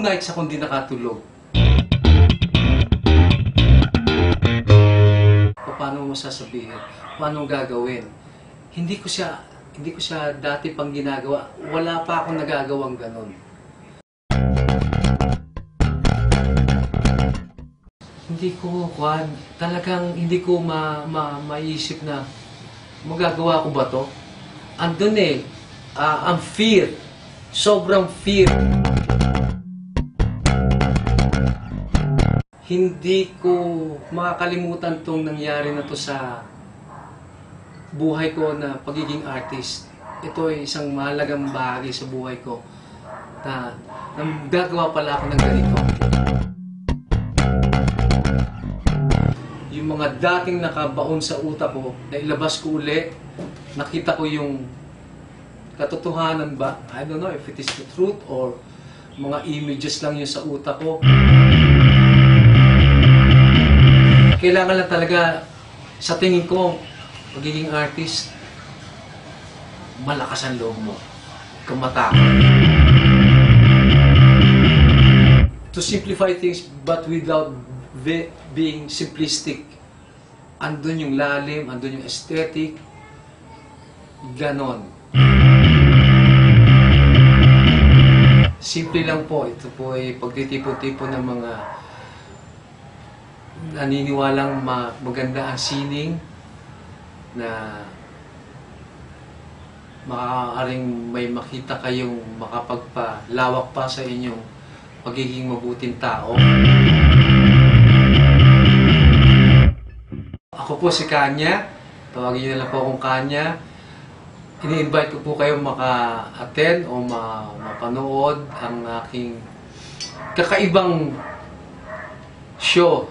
nights akong di nakatulog. Paano mo sasabihin? Paano gagawin? Hindi ko siya dati pang ginagawa. Wala pa akong nagagawang ganun. Talagang hindi ko maisip na magagawa ko ba to? Andun ang fear. Sobrang fear. Hindi ko makakalimutan tong nangyari na to sa buhay ko na pagiging artist. Ito ay isang mahalagang bahagi sa buhay ko na gagawa pala ako ng ganito. Yung mga dating nakabaon sa utak ko, na ilabas ko uli, nakita ko yung katotohanan ba? I don't know if it is the truth or mga images lang yun sa utak ko. Kailangan lang talaga, sa tingin ko, pagiging artist, malakas ang loob mo. Kumatakot. To simplify things but without being simplistic. Andun yung lalim, andun yung aesthetic. Ganon. Simple lang po. Ito po ay pagtitipon-tipon ng mga naniniwalang maganda ang sining na maaaring may makita kayong makapagpalawak pa sa inyong pagiging mabuting tao. Ako po si Kanya. Tawagin niyo na lang po akong Kanya. Ini-invite ko po kayo maka-attend o mapanood ang aking kakaibang show